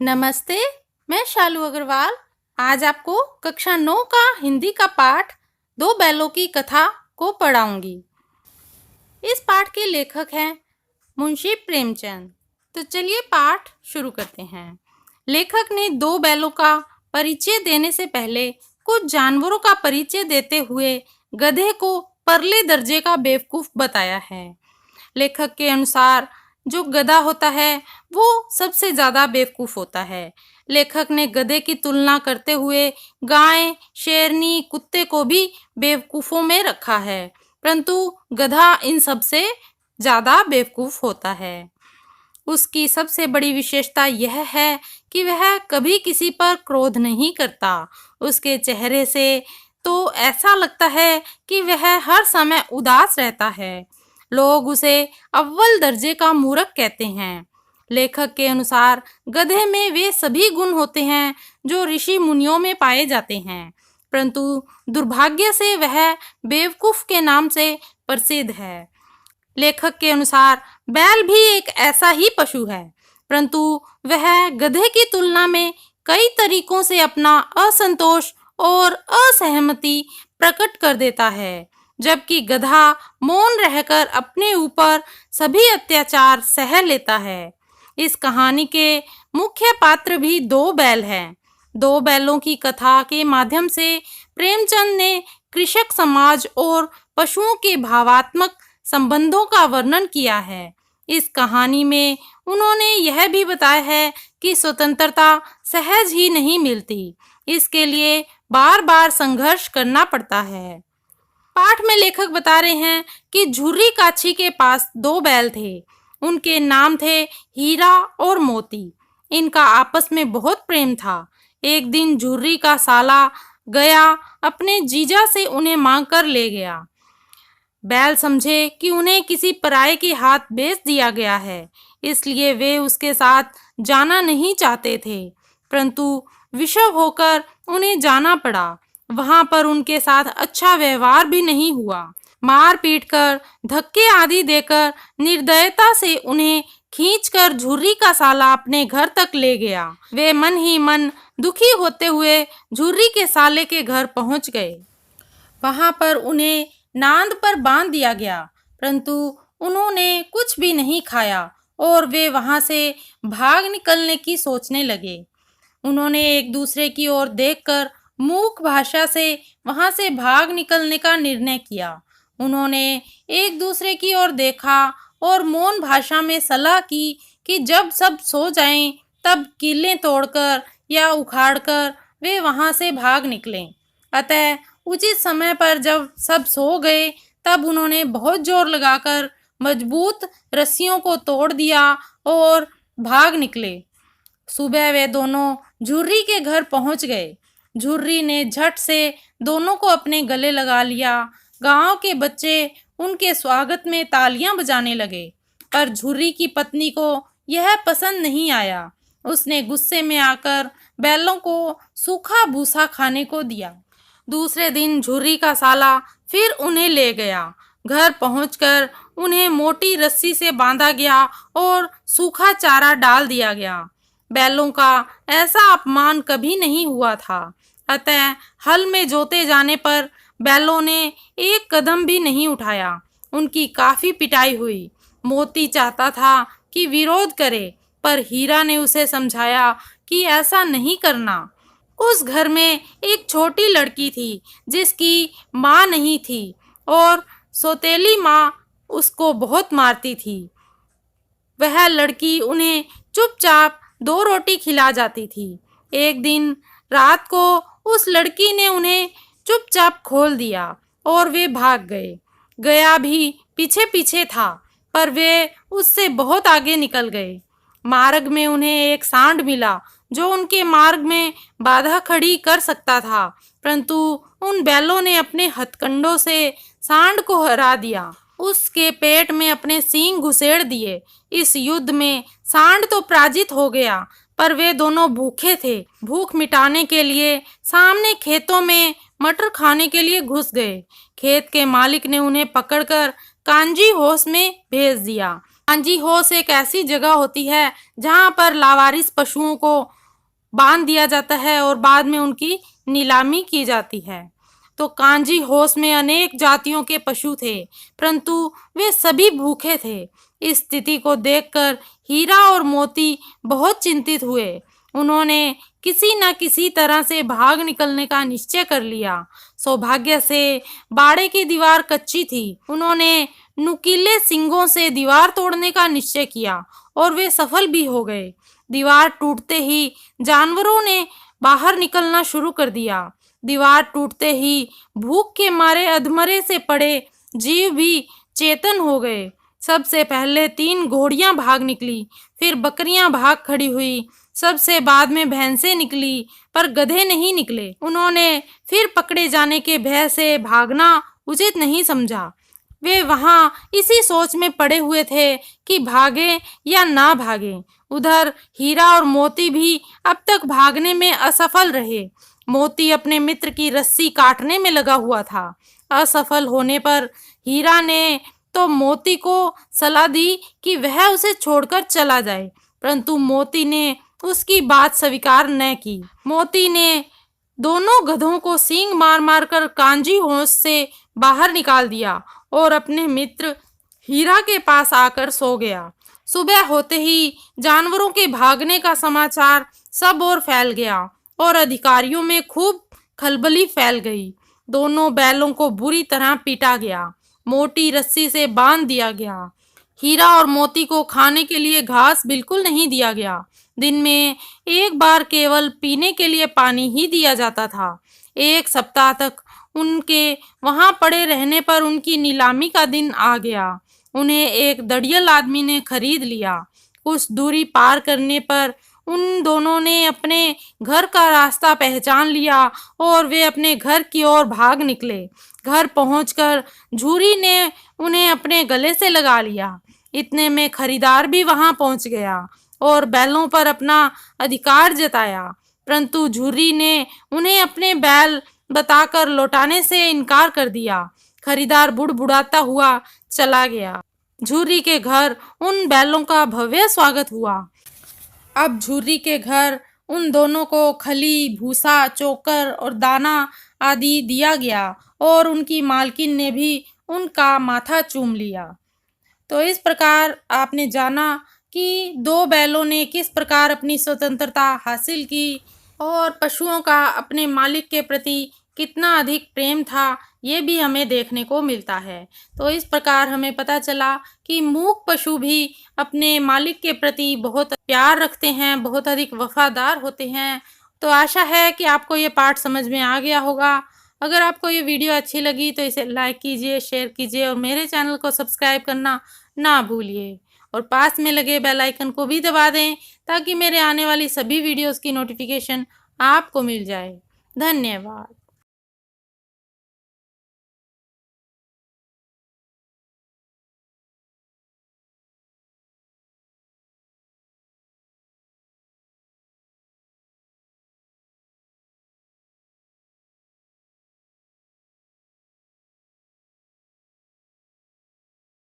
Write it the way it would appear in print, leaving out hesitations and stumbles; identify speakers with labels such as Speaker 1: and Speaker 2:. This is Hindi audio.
Speaker 1: नमस्ते, मैं शालू अग्रवाल। आज आपको कक्षा 9 का हिंदी का पाठ दो बैलों की कथा को पढ़ाऊंगी। इस पाठ के लेखक हैं मुंशी प्रेमचंद। तो चलिए पाठ शुरू करते हैं। लेखक ने दो बैलों का परिचय देने से पहले कुछ जानवरों का परिचय देते हुए गधे को परले दर्जे का बेवकूफ बताया है। लेखक के अनुसार जो गधा होता है वो सबसे ज्यादा बेवकूफ होता है। लेखक ने गधे की तुलना करते हुए गाय, शेरनी, कुत्ते को भी बेवकूफों में रखा है, परंतु गधा इन सब से ज्यादा बेवकूफ होता है। उसकी सबसे बड़ी विशेषता यह है कि वह कभी किसी पर क्रोध नहीं करता। उसके चेहरे से तो ऐसा लगता है कि वह हर समय उदास रहता है। लोग उसे अव्वल दर्जे का मूर्ख कहते हैं। लेखक के अनुसार गधे में वे सभी गुण होते हैं जो ऋषि मुनियों में पाए जाते हैं, परंतु दुर्भाग्य से वह बेवकूफ के नाम से प्रसिद्ध है। लेखक के अनुसार बैल भी एक ऐसा ही पशु है, परंतु वह गधे की तुलना में कई तरीकों से अपना असंतोष और असहमति प्रकट कर देता है, जबकि गधा मौन रहकर अपने ऊपर सभी अत्याचार सह लेता है। इस कहानी के मुख्य पात्र भी दो बैल हैं। दो बैलों की कथा के माध्यम से प्रेमचंद ने कृषक समाज और पशुओं के भावात्मक संबंधों का वर्णन किया है। इस कहानी में उन्होंने यह भी बताया है कि स्वतंत्रता सहज ही नहीं मिलती, इसके लिए बार बार संघर्ष करना पड़ता है। पाठ में लेखक बता रहे हैं कि झुर्री काछी के पास दो बैल थे। उनके नाम थे हीरा और मोती। इनका आपस में बहुत प्रेम था। एक दिन झुर्री का साला गया अपने जीजा से उन्हें मांग कर ले गया। बैल समझे कि उन्हें किसी पराये के हाथ बेच दिया गया है, इसलिए वे उसके साथ जाना नहीं चाहते थे, परंतु विषम होकर उन्हें जाना पड़ा। वहां पर उनके साथ अच्छा व्यवहार भी नहीं हुआ। मार पीट कर, धक्के आदि देकर निर्दयता से उन्हें खींचकर झुर्री का साला अपने घर तक ले गया। वे मन ही मन दुखी होते हुए झुर्री के साले के घर पहुंच गए। वहां पर उन्हें नांद पर बांध दिया गया, परंतु उन्होंने कुछ भी नहीं खाया और वे वहां से भाग निकलने की सोचने लगे। उन्होंने एक दूसरे की ओर देखकर मूक भाषा से वहां से भाग निकलने का निर्णय किया। उन्होंने एक दूसरे की ओर देखा और मौन भाषा में सलाह की कि जब सब सो जाएं, तब कीलें तोड़कर या उखाड़कर वे वहां से भाग निकलें। अतः उचित समय पर जब सब सो गए, तब उन्होंने बहुत जोर लगाकर मजबूत रस्सियों को तोड़ दिया और भाग निकले। सुबह वे दोनों झुर्री के घर पहुंच गए। झुर्री ने झट से दोनों को अपने गले लगा लिया। गांव के बच्चे उनके स्वागत में तालियां बजाने लगे, पर झुर्री की पत्नी को यह पसंद नहीं आया। उसने गुस्से में आकर बैलों को सूखा भूसा खाने को दिया। दूसरे दिन झुर्री का साला फिर उन्हें ले गया। घर पहुंचकर उन्हें मोटी रस्सी से बांधा गया और सूखा चारा डाल दिया गया। बैलों का ऐसा अपमान कभी नहीं हुआ था। अतः हल में जोते जाने पर बैलों ने एक कदम भी नहीं उठाया। उनकी काफी पिटाई हुई। मोती चाहता था कि विरोध करे, पर हीरा ने उसे समझाया कि ऐसा नहीं करना। उस घर में एक छोटी लड़की थी जिसकी माँ नहीं थी और सौतेली माँ उसको बहुत मारती थी। वह लड़की उन्हें चुपचाप दो रोटी खिला जाती थी। एक दिन रात को उस लड़की ने उन्हें चुपचाप खोल दिया और वे भाग गए। गया भी पीछे पीछे था, पर वे उससे बहुत आगे निकल गए। मार्ग में उन्हें एक सांड मिला जो उनके मार्ग में बाधा खड़ी कर सकता था, परंतु उन बैलों ने अपने हथकंडों से सांड को हरा दिया। उसके पेट में अपने सींग घुसेड़ दिए। इस युद्ध में सांड तो पराजित हो गया, पर वे दोनों भूखे थे। भूख मिटाने के लिए सामने खेतों में मटर खाने के लिए घुस गए। खेत के मालिक ने उन्हें पकड़कर कांजी होश में भेज दिया। कांजी होस एक ऐसी जगह होती है जहाँ पर लावारिस पशुओं को बांध दिया जाता है और बाद में उनकी नीलामी की जाती है। तो कांजी होस में अनेक जातियों के पशु थे, परंतु वे सभी भूखे थे। इस स्थिति को देखकर हीरा और मोती बहुत चिंतित हुए। उन्होंने किसी न किसी तरह से भाग निकलने का निश्चय कर लिया। सौभाग्य से बाड़े की दीवार कच्ची थी। उन्होंने नुकीले सींगों से दीवार तोड़ने का निश्चय किया और वे सफल भी हो गए। दीवार टूटते ही जानवरों ने बाहर निकलना शुरू कर दिया। दीवार टूटते ही भूख के मारे अधमरे से पड़े जीव भी चेतन हो गए। सबसे पहले 3 घोड़ियां भाग निकली, फिर बकरियां भाग खड़ी हुई, सबसे बाद में भैंसें निकली, पर गधे नहीं निकले। उन्होंने फिर पकड़े जाने के भय से भागना उचित नहीं समझा। वे वहां इसी सोच में पड़े हुए थे कि भागे या ना भागे। उधर हीरा और मोती भी अब तक भागने में असफल रहे। मोती अपने मित्र की रस्सी काटने में लगा हुआ था। असफल होने पर हीरा ने तो मोती को सलाह दी कि वह उसे छोड़कर चला जाए, परंतु मोती ने उसकी बात स्वीकार न की। मोती ने दोनों गधों को सींग मार मार कर कांजी होश से बाहर निकाल दिया और अपने मित्र हीरा के पास आकर सो गया। सुबह होते ही जानवरों के भागने का समाचार सब ओर फैल गया और अधिकारियों में खूब खलबली फैल गई। दोनों बैलों को बुरी तरह पीटा गया, मोटी रस्सी से बांध दिया गया। हीरा और मोती को खाने के लिए घास बिल्कुल नहीं दिया गया। दिन में एक बार केवल पीने के लिए पानी ही दिया जाता था। 1 सप्ताह तक उनके वहां पड़े रहने पर उनकी नीलामी का दिन आ गया। उन्हें एक दड़ियल आदमी ने खरीद लिया। कुछ दूरी पार करने पर उन दोनों ने अपने घर का रास्ता पहचान लिया और वे अपने घर की ओर भाग निकले। घर पहुंचकर झूरी ने उन्हें अपने गले से लगा लिया। इतने में खरीदार भी वहां पहुंच गया और बैलों पर अपना अधिकार जताया, परंतु झूरी ने उन्हें अपने बैल बताकर लौटाने से इनकार कर दिया। खरीदार बुड़बुड़ाता हुआ चला गया। झूरी के घर उन बैलों का भव्य स्वागत हुआ। अब झूरी के घर उन दोनों को खली, भूसा, चोकर और दाना आदि दिया गया और उनकी मालकिन ने भी उनका माथा चूम लिया। तो इस प्रकार आपने जाना कि 2 बैलों ने किस प्रकार अपनी स्वतंत्रता हासिल की और पशुओं का अपने मालिक के प्रति कितना अधिक प्रेम था, ये भी हमें देखने को मिलता है। तो इस प्रकार हमें पता चला कि मूक पशु भी अपने मालिक के प्रति बहुत प्यार रखते हैं, बहुत अधिक वफादार होते हैं। तो आशा है कि आपको ये पाठ समझ में आ गया होगा। अगर आपको ये वीडियो अच्छी लगी तो इसे लाइक कीजिए, शेयर कीजिए और मेरे चैनल को सब्सक्राइब करना ना भूलिए और पास में लगे बेल आइकन को भी दबा दें ताकि मेरे आने वाली सभी वीडियोस की नोटिफिकेशन आपको मिल जाए। धन्यवाद।